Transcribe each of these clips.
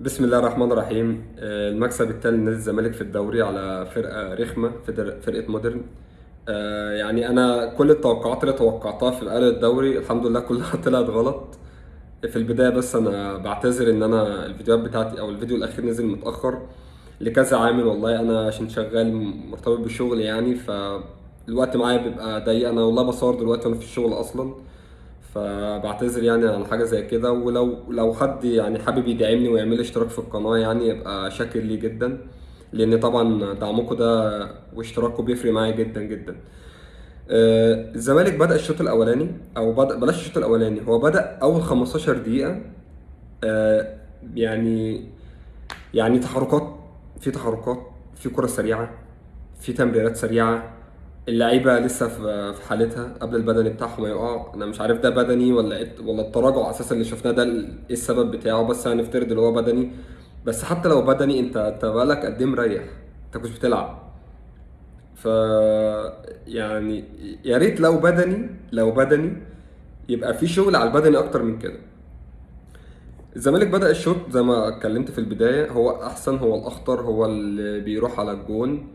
بسم الله الرحمن الرحيم. المكسب التالي لنادي الزمالك في الدوري على فرقة رخمة في فرقة مودرن. يعني أنا كل التوقعات اللي توقعتها في أول الدوري الحمد لله كلها طلعت غلط. في البداية بس أنا بعتذر إن أنا الفيديوهات بتاعتي أو الفيديو الأخير نزل متأخر لكذا عامل. والله أنا عشان شغال مرتبط بالشغل يعني فالوقت معايا بيبقى ضيق. أنا والله بصور دلوقتي وأنا في الشغل أصلا، فبعتذر يعني على حاجة زي كده. ولو حد يعني حابب يدعمني ويعمل لي اشتراك في القناة يعني يبقى شاكر ليه جدا، لأن طبعا دعمكم ده واشتراككم بيفرق معايا جدا جدا. الزمالك بدأ الشوط الأولاني أو بدأ بلاش الشوط الأولاني، هو بدأ أول 15 دقيقة. آه، يعني يعني تحركات، في كرة سريعة، في تمريرات سريعة. اللعيبة لسه في حالتها قبل البدني بتاعهم ما يقع. انا مش عارف ده بدني ولا التراجع اساسا اللي شفناه ده ايه السبب بتاعه، بس هنفترض اللي هو بدني. بس حتى لو بدني انت بقالك قد ايه مريح؟ انت كنتش بتلعب. ف يعني يا ريت لو بدني يبقى في شغل على البدني اكتر من كده. الزمالك بدأ الشوط زي ما اتكلمت في البداية، هو أحسن، هو الأخطر، هو اللي بيروح على الجون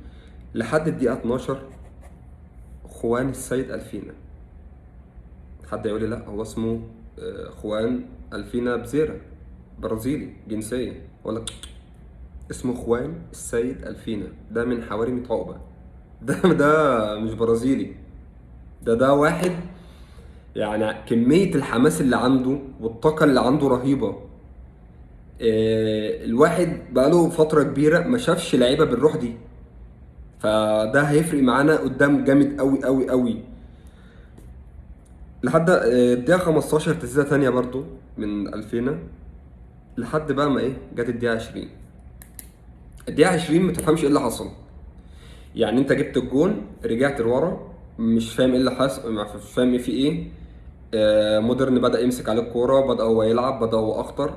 لحد الدقيقة 12. خوان السيد ألفينا. حد يقول لي لا هو اسمه خوان ألفينا بزيرا، برازيلي جنسية، ولا اسمه خوان السيد ألفينا، ده من حواري عقبة. ده مش برازيلي، ده واحد يعني كمية الحماس اللي عنده والطاقة اللي عنده رهيبة. الواحد بقاله فترة كبيرة ما شافش لعيبة بالروح دي، فده هيفرق معانا قدام جامد قوي قوي قوي. لحد الدقيقة 15 تسديدة تانية برضو من ألفينا، لحد بقى ما ايه جت الدقيقة 20. الدقيقة 20 ما تفهمش ايه اللي حصل. يعني انت جبت الجون رجعت لورا، مش فاهم ايه اللي حصل، مش فاهم ايه في ايه. مودرن بدأ يمسك عليه الكورة، بدأ هو يلعب، بدأ هو أخطر،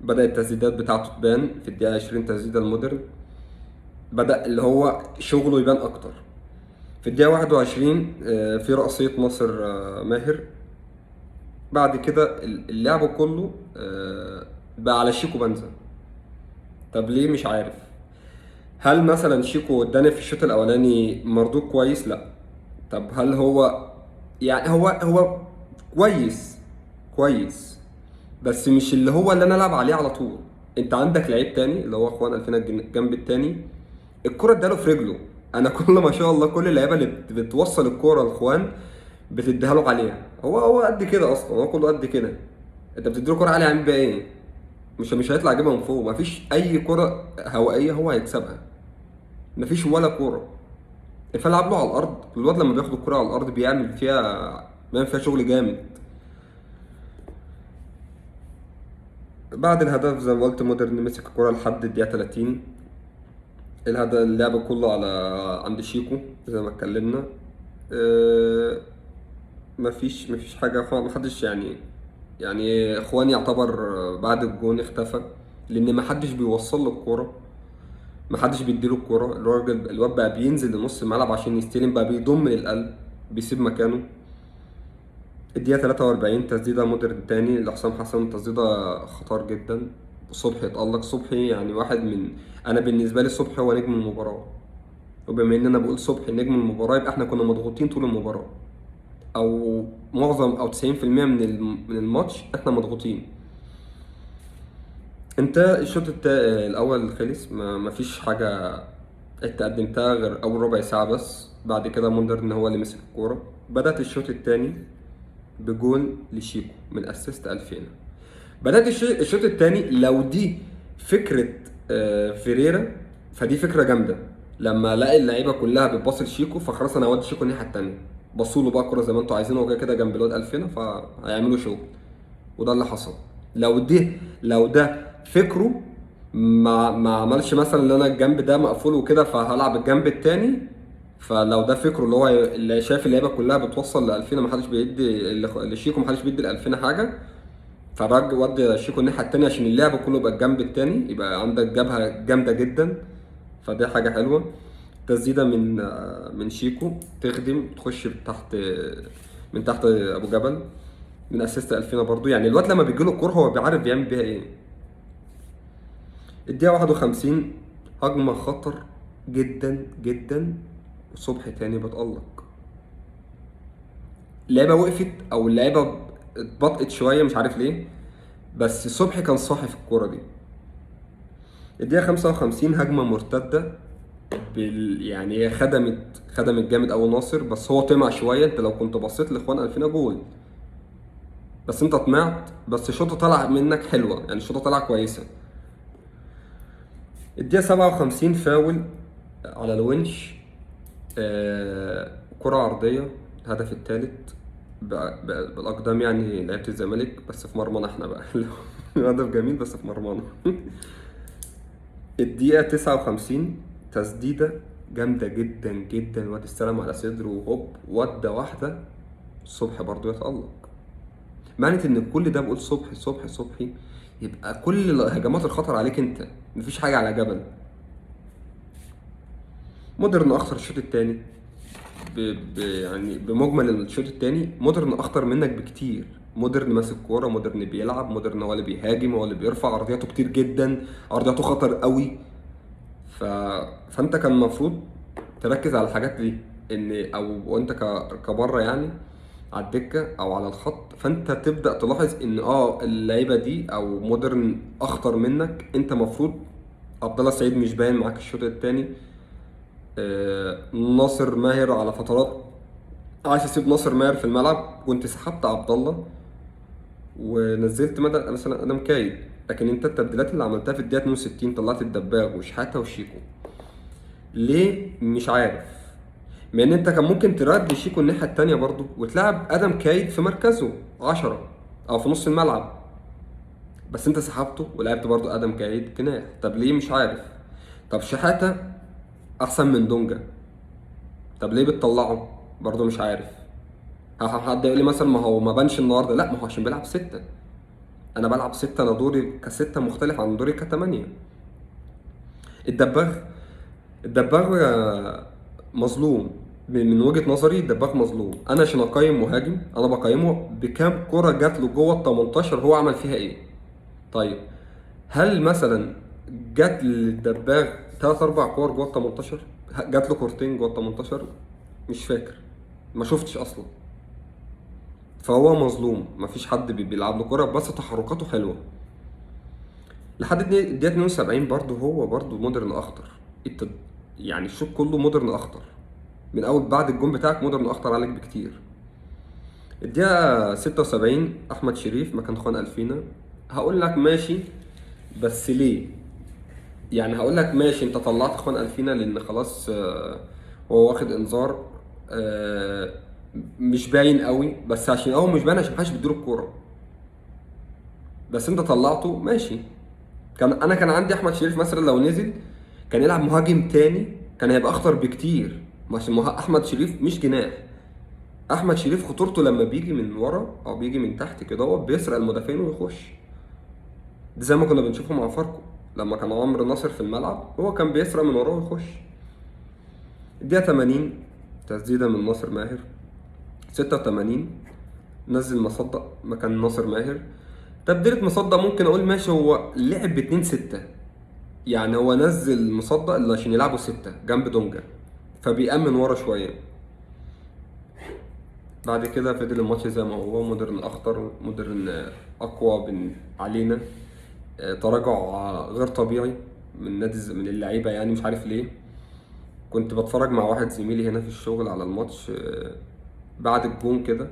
بدأ التسديدات بتاعته تبان في الدقيقة 20. تسديدة المودرن بدأ اللي هو شغله يبان أكتر. في الدقيقة 21 في رأسية ناصر ماهر. بعد كده اللعب كله بقى على شيكو بنزا. طب ليه؟ مش عارف. هل مثلا شيكو اداني في الشوط الاولاني مردود كويس؟ لا. طب هل هو يعني هو كويس، كويس، بس مش اللي هو اللي انا العب عليه على طول. انت عندك لعيب تاني اللي هو اخوان الفينا الجنب التاني، الكرة اداله في رجله. انا كل ما شاء الله كل اللعيبه اللي بتوصل الكرة لاخوان بتديها له عليها. هو قد كده اصلا، هو كله قد كده. انت بتديله كرة عالية عامل بيها ايه؟ مش هيطلع يجيبها من فوق. مفيش اي كرة هوائية هو هيكسبها، مفيش ولا كورة. فلعب له على الارض. الواد لما بياخد الكرة على الارض بيعمل فيها شغل جامد. بعد الهدف زي ما قلت مودرن مسك الكرة لحد الدقيقة 30. اللعب كله على عند شيكو زي ما اتكلمنا. أه، مفيش حاجة محدش يعني اخوان يعتبر بعد الجون اختفى، لان محدش بيوصل له الكورة، محدش بيديله الكورة. الواد بقى بينزل لنص الملعب عشان يستلم، بقى بيضم للقلب، بيسيب مكانه. الدقيقة 43 تسديدة مودرن تاني لحسام حسن، تسديدة خطر جدا. صبحي اتألق. صبحي يعني واحد من، أنا بالنسبة لي صبحي هو نجم المباراة. وبما إن أنا بقول صبحي نجم المباراة يبقى إحنا كنا مضغوطين طول المباراة، أو معظم أو 90% من الماتش إحنا مضغوطين. أنت الأول خلص، ما فيش حاجة انت قدمتها غير اول ربع ساعة بس. بعد كده مودرن هو اللي مسك الكورة. بدأت الشوط الثاني بجول لشيكو من اسيست 2000. بدأت الشوط الثاني، لو دي فكرة فيريرا فدي فكرة جامدة. لما لقى اللعيبة كلها بتباص لشيكو فخلاص انا هودي شيكو الناحية التانية، بصوا له بقى الكورة زي ما انتوا عايزين، هو كده كده جنب الواد 2000 فهيعملوا شغل. وده اللي حصل. لو ده فكره، ما عملش مثلا ان انا الجنب ده مقفول وكده فهلعب الجنب التاني. فلو ده فكره اللي هو اللي شايف اللعيبه كلها بتوصل ل 2000، ما حدش بيدي لشيكو، ما حدش بيدي ل 2000 حاجه، فالراجل ودي شيكو الناحيه التانيه عشان اللعب كله يبقى الجنب التاني، يبقى عندك جبهه جامده جدا. فدي حاجه حلوه. تسديده من شيكو تخدم تخش تحت، من تحت ابو جبل، من اسيست 2000 برضو. يعني الواد لما بيجي له الكوره هو بيعرف بيعمل بيها ايه. الدقيقة 51 هجمة خطر جدا جدا، وصبحي تاني بتألق. اللعيبة وقفت او اللعيبة اتبطئت شوية مش عارف ليه، بس صبحي كان صاحي في الكورة دي. الدقيقة 55 هجمة مرتدة يعني هي خدمت جامد أوي ناصر، بس هو طمع شوية. انت لو كنت بصيت لاخوان الفينا جول، بس انت طمعت، بس الشوطة طلع منك حلوة، يعني الشوطة طلع كويسة. الدقيقة 57 فاول على الونش، كرة عرضية، الهدف الثالث بالأقدام، يعني لعيبة الزمالك بس في مرمانا احنا بقى. هدف جميل بس في مرمانا. الدقيقة 59 تسديدة جامدة جدا جدا، واد استلم على صدره وهوب ودى واحدة. الصبح برضو يتألق. معنى ان كل ده بقول صبحي صبحي صبحي، يبقى كل هجمات الخطر عليك انت، مفيش حاجة على جبل. مودرن اخطر الشوط التاني، يعني بمجمل الشوط التاني مودرن اخطر منك بكتير. مودرن ماسك كوره، مودرن بيلعب، مودرن هو اللي بيهاجم، هو اللي بيرفع، عرضياته كتير جدا، عرضياته خطر قوي. ف... فانت كان المفروض تركز على الحاجات دي، ان او وانت كبره يعني على الدكه او على الخط، فانت تبدا تلاحظ ان اللعيبه دي او مودرن اخطر منك. انت المفروض عبد الله السعيد مش باين معاك الشوط الثاني، ناصر ماهر على فترات عايز اسيب ناصر ماهر في الملعب، وانت سحبت عبد الله ونزلت مثلا ادم كايد. لكن انت التبديلات اللي عملتها في الدقيقه 62 طلعت الدباغ وشحاته وشيكو، ليه مش عارف. مع ان انت كان ممكن ترد شيكو الناحيه التانيه برضو وتلعب ادم كايد في مركزه 10 او في نص الملعب، بس انت سحبته ولعبت برضو ادم كايد جناح. طب ليه مش عارف. طب شحاته احسن من دونجا، طب ليه بتطلعه برضو مش عارف. حد يقول لي مثلا ما هو ما بانش النهارده، لا ما هو عشان بيلعب ستة. انا بلعب ستة، انا دوري كستة مختلف عن دوري كتمانية. الدباغ الدباغ مظلوم من وجهة نظري. الدباغ مظلوم. انا عشان اقيم مهاجم انا بقيمه بكام كرة جات له جوه ال 18 هو عمل فيها ايه. طيب هل مثلا جات للدباغ 3 4 كور جوه ال 18؟ جات له كورتين جوه ال 18؟ مش فاكر، ما شفتش اصلا. فهو مظلوم، مفيش حد بيلعب له كوره، بس تحركاته حلوه. لحد الدقيقه 72 هو برضه مودرن اخطر. انت يعني الشوط كله مودرن اخطر، من اول بعد الجون بتاعك مودرن اخطر عليك بكتير. الدقيقه 76 احمد شريف مكان خوان الفينا. هقول لك ماشي، بس ليه؟ يعني هقول لك ماشي، انت طلعت خوان الفينا لان خلاص هو واخد انذار، مش باين قوي، بس عشان هو مش باين عشان محدش بيديله الكوره، بس انت طلعته ماشي. كان عندي احمد شريف مثلا لو نزل كان يلعب مهاجم تاني كان هيبقى اخطر بكتير. عشان احمد شريف مش جناح. احمد شريف خطورته لما بيجي من ورا او بيجي من تحت كده هو بيسرق المدافعين ويخش. ده زي ما كنا بنشوفه مع فاركو لما كان عمرو ناصر في الملعب، هو كان بيسرق من وراه ويخش. الدقيقة 80 تسديدة من ناصر ماهر. 86 نزل مصدق مكان ناصر ماهر. تبديلة مصدق ممكن اقول ماشي، هو لعب ب 2-6، يعني هو نزل مصدق اللي عشان يلعبوا 6 جنب دونجا فبيأمن ورا شوية. بعد كده فضل الماتش زي ما هو، مودرن اخطر، مودرن اقوى علينا. تراجع غير طبيعي من من اللعيبة، يعني مش عارف ليه. كنت بتفرج مع واحد زميلي هنا في الشغل على الماتش بعد الجون كده،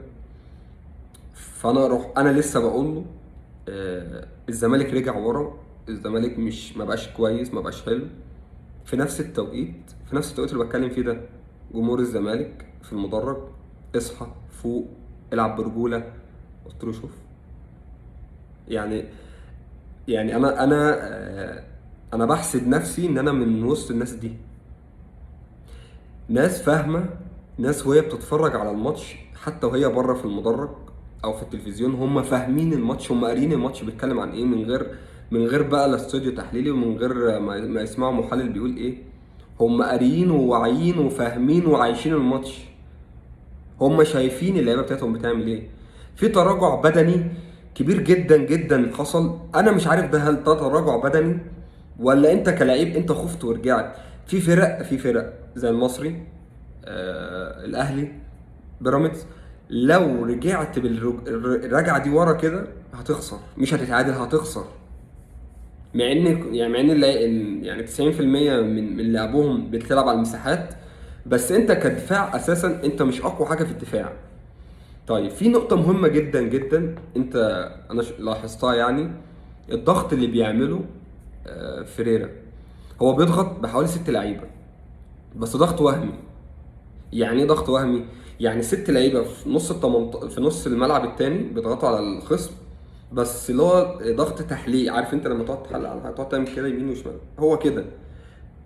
انا لسه بقول له الزمالك رجع ورا، الزمالك مش ما بقاش كويس، ما بقاش حلو. في نفس التوقيت اللي بتكلم فيه ده جمهور الزمالك في المدرج اصحى فوق العب برجوله. قلت له شوف، يعني انا بحسد نفسي ان انا من وسط الناس دي، ناس فاهمه، ناس وهي بتتفرج على الماتش حتى وهي بره في المدرج او في التلفزيون هم فاهمين الماتش، هم قاريين الماتش بيتكلم عن ايه، من غير بقى لا استوديو تحليلي، ومن غير ما يسمعوا محلل بيقول ايه. هم قاريين وواعيين وفاهمين وعايشين الماتش، هم شايفين اللعيبه بتاعتهم بتعمل ايه. في تراجع بدني كبير جدا جدا حصل، انا مش عارف ده هل ده تراجع بدني ولا انت كلاعب انت خفت ورجعت؟ في فرق زي المصري، الاهلي، بيراميدز، لو رجعت بالرجعه دي ورا كده هتخسر، مش هتتعادل، هتخسر. مع ان يعني 90% من لعبهم بتلعب على المساحات، بس انت كدفاع اساسا انت مش اقوى حاجه في الدفاع. طيب في نقطه مهمه جدا جدا، انا لاحظتها يعني، الضغط اللي بيعمله فيريرا. هو بيضغط بحوالي 6 لعيبه، بس ضغط وهمي. يعني ايه ضغط وهمي؟ يعني 6 لعيبه في نص الملعب التاني بيضغطوا على الخصم، بس اللي هو ضغط تحليق. عارف انت لما تقعد تحلق على حاجه، تقعد تعمل كده يمين وشمال، هو كده.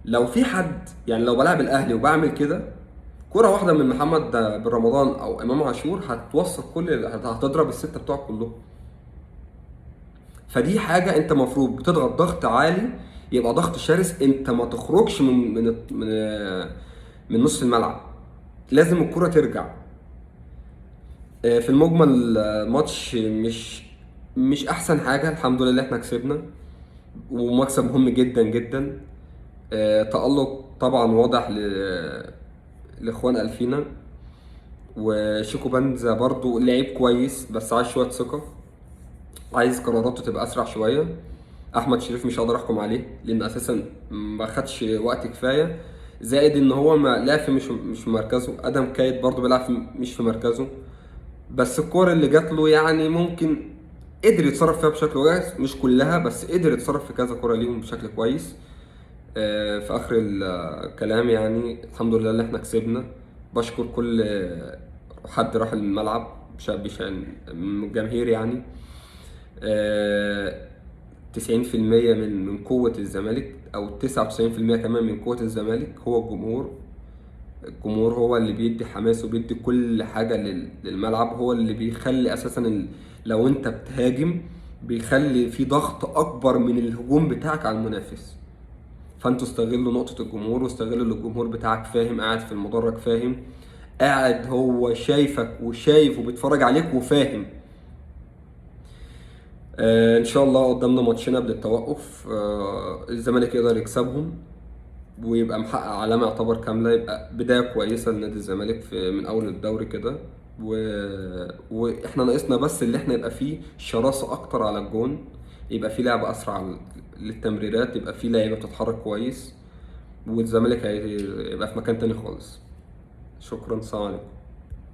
لو في حد يعني، لو بلعب الاهلي وبعمل كده، كرة واحدة من محمد بن رمضان او امام عاشور هتوصل هتضرب الستة بتوعك كلهم. فدي حاجة انت المفروض بتضغط ضغط عالي، يبقى ضغط شرس، انت ما تخرجش من نص الملعب، لازم الكرة ترجع. في المجمل ماتش مش احسن حاجة. الحمد لله احنا كسبنا، ومكسب مهم جدا جدا. تألق طبعا واضح لاخوان الفينا. وشيكو بنزا برضو لعيب كويس، بس عايز شوية ثقة، عايز قراراته تبقى اسرع شويه. احمد شريف مش هقدر احكم عليه لان اساسا ما خدش وقت كفايه، زائد ان هو ما لعب في مش في مركزه. ادم كايد برضه بيلعب مش في مركزه. بس الكور اللي جات له يعني ممكن قدر يتصرف فيها بشكل كويس، مش كلها بس قدر يتصرف في كذا كوره ليهم بشكل كويس. في اخر الكلام يعني الحمد لله اللي احنا كسبنا. بشكر كل حد راح الملعب، بشان من الجماهير يعني. 90% من قوة الزمالك، أو 99% كمان من قوة الزمالك هو الجمهور. الجمهور هو اللي بيدي حماس وبيدي كل حاجة للملعب، هو اللي بيخلي أساسا لو أنت بتهاجم بيخلي في ضغط أكبر من الهجوم بتاعك على المنافس. فانتوا استغلوا نقطة الجمهور، واستغلوا ان الجمهور بتاعك فاهم، قاعد في المدرج فاهم، قاعد هو شايفك وشايف وبيتفرج عليك وفاهم. ان شاء الله قدامنا ماتشين قبل التوقف، الزمالك يقدر يكسبهم ويبقى محقق علامة يعتبر كاملة، يبقى بداية كويسة لنادي الزمالك من أول الدوري كده. و... وإحنا ناقصنا بس اللي إحنا يبقى فيه شراسة أكتر على الجون، يبقى فيه لعب أسرع للتمريرات، يبقى فيه لعيبة بتتحرك كويس، والزمالك هيبقى في مكان تاني خالص. شكرا، سلام عليكم.